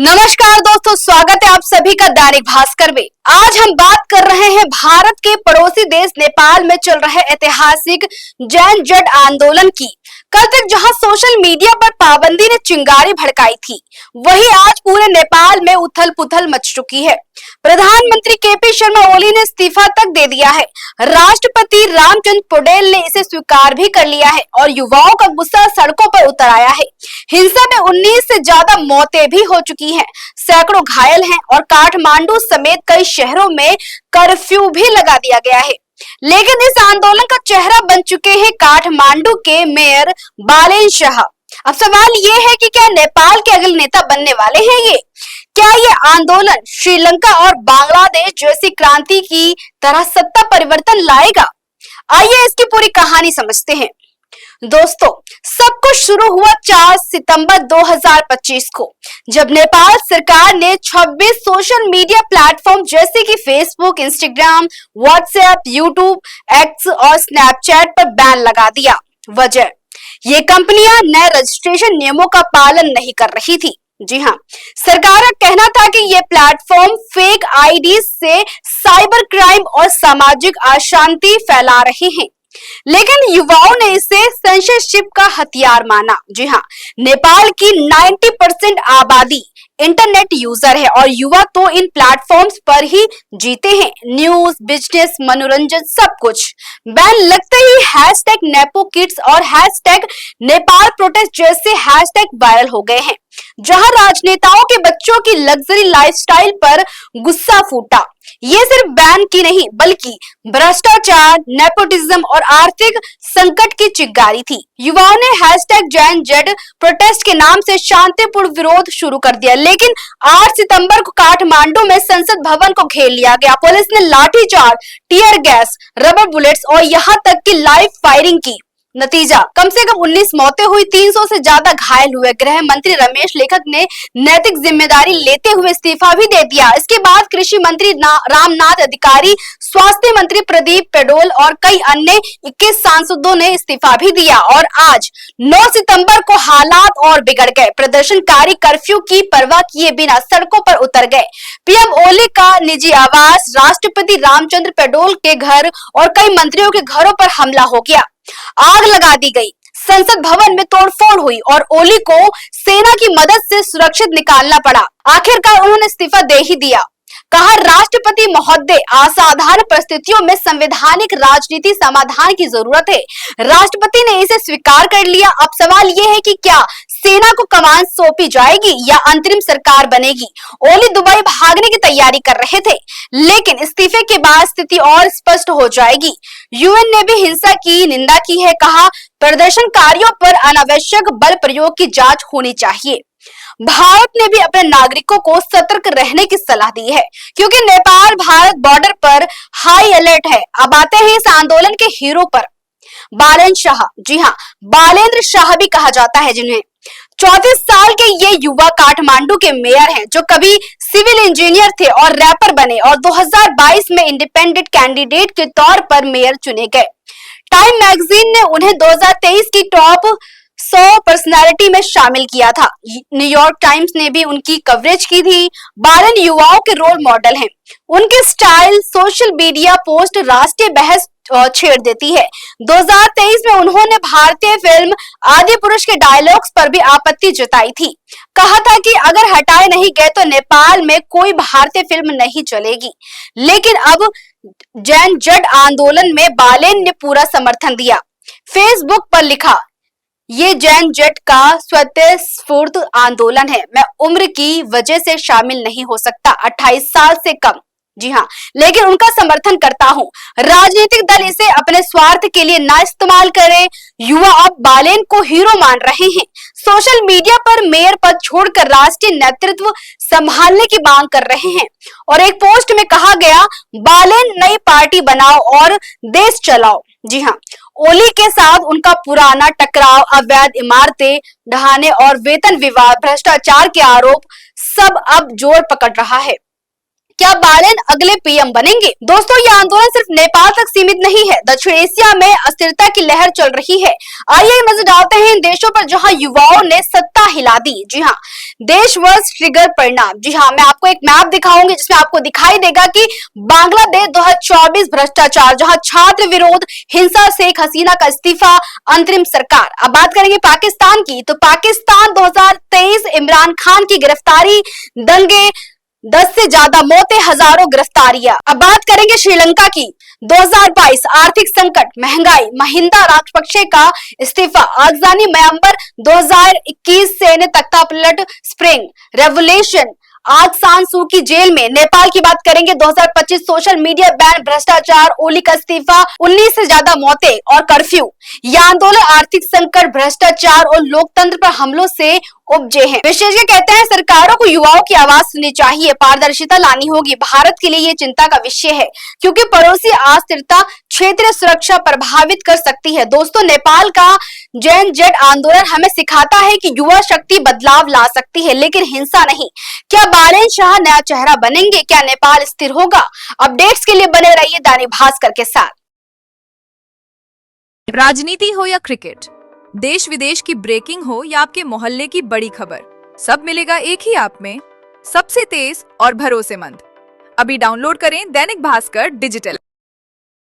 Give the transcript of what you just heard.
नमस्कार दोस्तों, स्वागत है आप सभी का दैनिक भास्कर में। आज हम बात कर रहे हैं भारत के पड़ोसी देश नेपाल में चल रहे ऐतिहासिक जैन जट आंदोलन की। कल तक जहां सोशल मीडिया पर पाबंदी ने चिंगारी भड़काई थी, वहीं आज पूरे नेपाल में उथल पुथल मच चुकी है। प्रधानमंत्री केपी शर्मा ओली ने इस्तीफा तक दे दिया है। राष्ट्रपति रामचंद्र पौडेल ने इसे स्वीकार भी कर लिया है और युवाओं का गुस्सा सड़कों पर उतर आया है। हिंसा में 19 से ज्यादा मौतें भी हो चुकी हैं, सैकड़ों घायल हैं और काठमांडू समेत कई शहरों में कर्फ्यू भी लगा दिया गया है। लेकिन इस आंदोलन का चेहरा बन चुके हैं काठमांडू के मेयर बालेन शाह। अब सवाल ये है कि क्या नेपाल के अगले नेता बनने वाले हैं ये? क्या ये आंदोलन श्रीलंका और बांग्लादेश जैसी क्रांति की तरह सत्ता परिवर्तन लाएगा? आइए इसकी पूरी कहानी समझते हैं। दोस्तों, सब कुछ शुरू हुआ 4 सितंबर 2025 को, जब नेपाल सरकार ने 26 सोशल मीडिया प्लेटफॉर्म जैसे कि Facebook, Instagram, WhatsApp, YouTube, x और स्नैपचैट पर बैन लगा दिया। वजह, ये कंपनियां नए रजिस्ट्रेशन नियमों का पालन नहीं कर रही थी। जी हाँ, सरकार का कहना था कि ये प्लेटफॉर्म फेक आईडी से साइबर क्राइम और सामाजिक अशांति फैला रहे हैं। लेकिन युवाओं ने इसे सेंसरशिप का हथियार माना। जी हाँ, नेपाल की 90% आबादी इंटरनेट यूजर है और युवा तो इन प्लेटफॉर्म्स पर ही जीते हैं। न्यूज, बिजनेस, मनोरंजन, सब कुछ। बैन लगते ही हैशटैग नेपो किड्स और हैशटैग नेपाल प्रोटेस्ट जैसे हैशटैग वायरल हो गए हैं, जहां राजनेताओं के बच्चों की लग्जरी लाइफस्टाइल पर गुस्सा फूटा। ये सिर्फ बैन की नहीं, बल्कि भ्रष्टाचार, नेपोटिज्म और आर्थिक संकट की चिंगारी थी। युवाओं ने हैशटैग जैन जेड प्रोटेस्ट के नाम से शांतिपूर्ण विरोध शुरू कर दिया। लेकिन 8 सितंबर को काठमांडू में संसद भवन को घेर लिया गया। पुलिस ने lathi charge, tear gas, rubber bullets और यहाँ तक कि लाइव फायरिंग की। नतीजा, कम से कम 19 मौतें हुई, 300 से ज्यादा घायल हुए। गृह मंत्री रमेश लेखक ने नैतिक जिम्मेदारी लेते हुए इस्तीफा भी दे दिया। इसके बाद कृषि मंत्री रामनाथ अधिकारी, स्वास्थ्य मंत्री प्रदीप पेडोल और कई अन्य 21 सांसदों ने इस्तीफा भी दिया। और आज 9 सितंबर को हालात और बिगड़ गए। प्रदर्शनकारी कर्फ्यू की परवाह किए बिना सड़कों पर उतर गए। पीएम ओली का निजी आवास, राष्ट्रपति रामचंद्र पेडोल के घर और कई मंत्रियों के घरों पर हमला हो गया। आग लगा दी गई, संसद भवन में तोड़फोड़ हुई और ओली को सेना की मदद से सुरक्षित निकालना पड़ा। आखिरकार उन्होंने इस्तीफा दे ही दिया। कहा, राष्ट्रपति महोदय, असाधारण परिस्थितियों में संवैधानिक राजनीति समाधान की जरूरत है। राष्ट्रपति ने इसे स्वीकार कर लिया। अब सवाल यह है कि क्या सेना को कमान सौंपी जाएगी या अंतरिम सरकार बनेगी? ओली दुबई भागने की तैयारी कर रहे थे, लेकिन इस्तीफे के बाद स्थिति और स्पष्ट हो जाएगी। यूएन ने भी हिंसा की निंदा की है। कहा, प्रदर्शनकारियों पर अनावश्यक बल प्रयोग की जांच होनी चाहिए। भारत ने भी अपने नागरिकों को सतर्क रहने की सलाह दी है, क्योंकि नेपाल भारत बॉर्डर पर हाई अलर्ट है। अब आते हैं इस आंदोलन के हीरो पर, बालेन शाह। जी हाँ, बालेंद्र शाह भी कहा जाता है, जिन्हें 34 साल के ये युवा काठमांडू के मेयर हैं, जो कभी सिविल इंजीनियर थे और रैपर बने और 2022 में इंडिपेंडेंट कैंडिडेट के तौर पर मेयर चुने गए। टाइम मैगजीन ने उन्हें 2023 की टॉप 100 पर्सनालिटी में शामिल किया था। न्यूयॉर्क टाइम्स ने भी उनकी कवरेज की थी। बालेन युवाओं के रोल मॉडल हैं। उनके स्टाइल, सोशल मीडिया पोस्ट राष्ट्रीय बहस छेड़ देती है। 2023 में उन्होंने भारतीय फिल्म आदि पुरुष के डायलॉग्स पर भी आपत्ति जताई थी। कहा था कि अगर हटाए नहीं गए तो नेपाल में कोई भारतीय फिल्म नहीं चलेगी। लेकिन अब जैन जट आंदोलन में बालेन ने पूरा समर्थन दिया। फेसबुक पर लिखा, ये जैन जट का स्वतःस्फूर्त आंदोलन है। मैं उम्र की वजह से शामिल नहीं हो सकता, 28 साल से कम। जी हाँ, लेकिन उनका समर्थन करता हूँ। राजनीतिक दल इसे अपने स्वार्थ के लिए ना इस्तेमाल करे। युवा अब बालेन को हीरो मान रहे हैं। सोशल मीडिया पर मेयर पद छोड़कर राष्ट्रीय नेतृत्व संभालने की मांग कर रहे हैं। और एक पोस्ट में कहा गया, बालेन नई पार्टी बनाओ और देश चलाओ। जी हाँ, ओली के साथ उनका पुराना टकराव, अवैध इमारतें ढहाने और वेतन विवाद, भ्रष्टाचार के आरोप सब अब जोर पकड़ रहा है। क्या बालेन अगले पीएम बनेंगे? दोस्तों, ये आंदोलन सिर्फ नेपाल तक सीमित नहीं है। दक्षिण एशिया में अस्थिरता की लहर चल रही है। आइए नजर डालते हैं इन देशों पर जहां युवाओं ने सत्ता हिला दी। जी हाँ, देश वर्ष ट्रिगर परिणाम। जी हाँ, मैं आपको एक मैप दिखाऊंगी जिसमें आपको दिखाई देगा कि बांग्लादेश 2024 भ्रष्टाचार, जहां छात्र विरोध हिंसा, शेख हसीना का इस्तीफा, अंतरिम सरकार। अब बात करेंगे पाकिस्तान की, तो पाकिस्तान 2023 इमरान खान की गिरफ्तारी, दंगे, 10 से ज्यादा मौतें, हजारों गिरफ्तारियां। अब बात करेंगे श्रीलंका की, 2022 आर्थिक संकट, महंगाई, महिंदा राजपक्षे का इस्तीफा, आगजनी, म्यांमार 2021 सैन्य तख्ता पलट, स्प्रिंग रेवोल्यूशन, आग सान सू की जेल में। नेपाल की बात करेंगे, 2025 सोशल मीडिया बैन, भ्रष्टाचार, ओली का इस्तीफा, 19 से ज्यादा मौतें और कर्फ्यू। यह आंदोलन आर्थिक संकट, भ्रष्टाचार और लोकतंत्र पर हमलों से उपजे हैं। विशेषज्ञ कहते हैं सरकारों को युवाओं की आवाज सुननी चाहिए, पारदर्शिता लानी होगी। भारत के लिए ये चिंता का विषय है क्योंकि पड़ोसी अस्थिरता क्षेत्रीय सुरक्षा प्रभावित कर सकती है। दोस्तों, नेपाल का जैन जेड आंदोलन हमें सिखाता है कि युवा शक्ति बदलाव ला सकती है, लेकिन हिंसा नहीं। क्या बालेन शाह नया चेहरा बनेंगे? क्या नेपाल स्थिर होगा? अपडेट्स के लिए बने रहिए दैनिक भास्कर के साथ। राजनीति हो या क्रिकेट, देश विदेश की ब्रेकिंग हो या आपके मोहल्ले की बड़ी खबर, सब मिलेगा एक ही ऐप में, सबसे तेज और भरोसेमंद। अभी डाउनलोड करें दैनिक भास्कर डिजिटल।